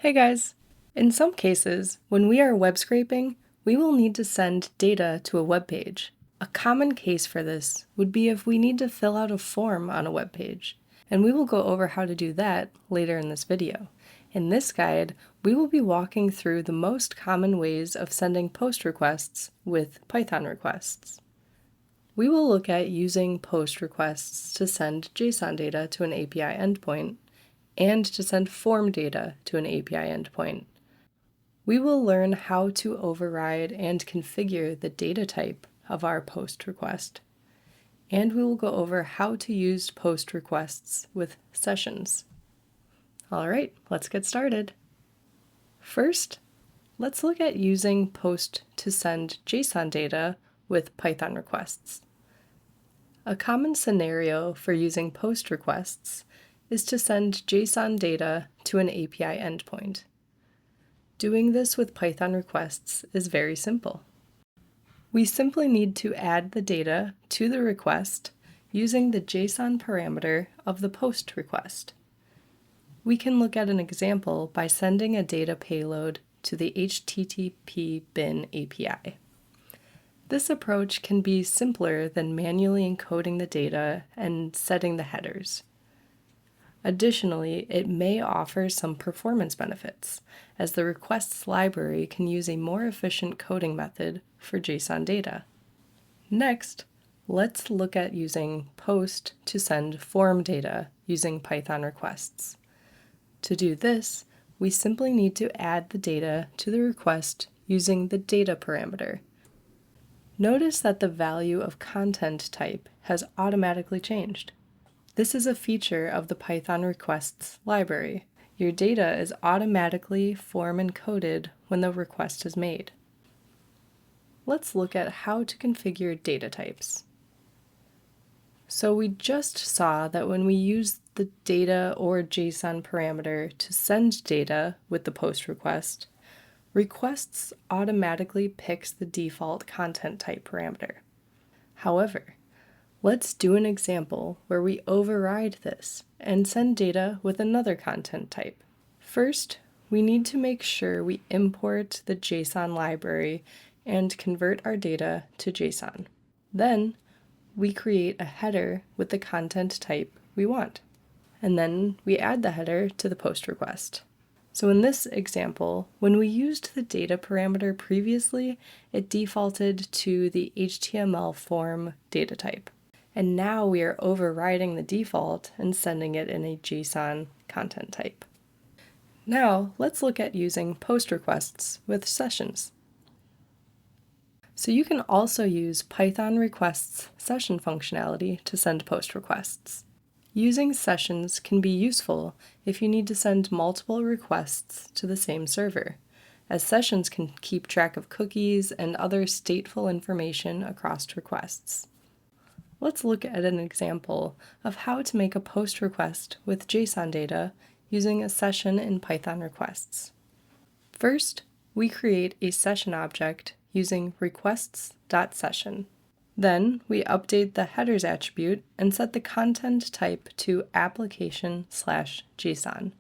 Hey guys! In some cases, when we are web scraping, we will need to send data to a web page. A common case for this would be if we need to fill out a form on a web page, and we will go over how to do that later in this video. In this guide, we will be walking through the most common ways of sending post requests with Python requests. We will look at using post requests to send JSON data to an API endpoint, and to send form data to an API endpoint. We will learn how to override and configure the data type of our post request. And we will go over how to use post requests with sessions. All right, let's get started. First, let's look at using post to send JSON data with Python requests. A common scenario for using post requests is to send JSON data to an API endpoint. Doing this with Python requests is very simple. We simply need to add the data to the request using the JSON parameter of the post request. We can look at an example by sending a data payload to the HTTP bin API. This approach can be simpler than manually encoding the data and setting the headers. Additionally, it may offer some performance benefits, as the requests library can use a more efficient coding method for JSON data. Next, let's look at using post to send form data using Python requests. To do this, we simply need to add the data to the request using the data parameter. Notice that the value of content type has automatically changed. This is a feature of the Python requests library. Your data is automatically form encoded when the request is made. Let's look at how to configure data types. So we just saw that when we use the data or JSON parameter to send data with the post request, requests automatically picks the default content type parameter. However, let's do an example where we override this and send data with another content type. First, we need to make sure we import the JSON library and convert our data to JSON. Then, we create a header with the content type we want. And then we add the header to the post request. So in this example, when we used the data parameter previously, it defaulted to the HTML form data type. And now we are overriding the default and sending it in a JSON content type. Now, let's look at using post requests with sessions. So you can also use Python requests session functionality to send post requests. Using sessions can be useful if you need to send multiple requests to the same server, as sessions can keep track of cookies and other stateful information across requests. Let's look at an example of how to make a post request with JSON data using a session in Python requests. First, we create a session object using requests.session. Then we update the headers attribute and set the content type to application/JSON.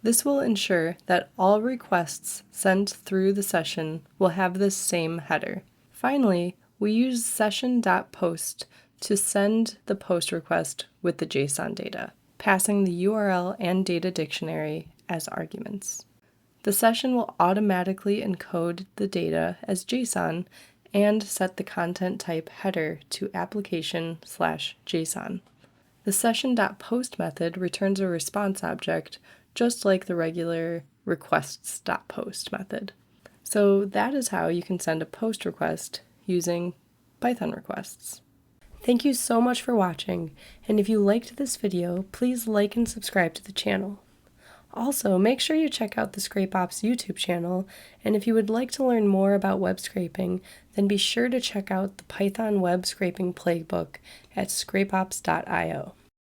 This will ensure that all requests sent through the session will have this same header. Finally, we use session.post to send the post request with the JSON data, passing the URL and data dictionary as arguments. The session will automatically encode the data as JSON and set the content type header to application/JSON. The session.post method returns a response object just like the regular requests.post method. So that is how you can send a post request using Python requests. Thank you so much for watching, and if you liked this video, please like and subscribe to the channel. Also, make sure you check out the ScrapeOps YouTube channel, and if you would like to learn more about web scraping, then be sure to check out the Python Web Scraping Playbook at scrapeops.io.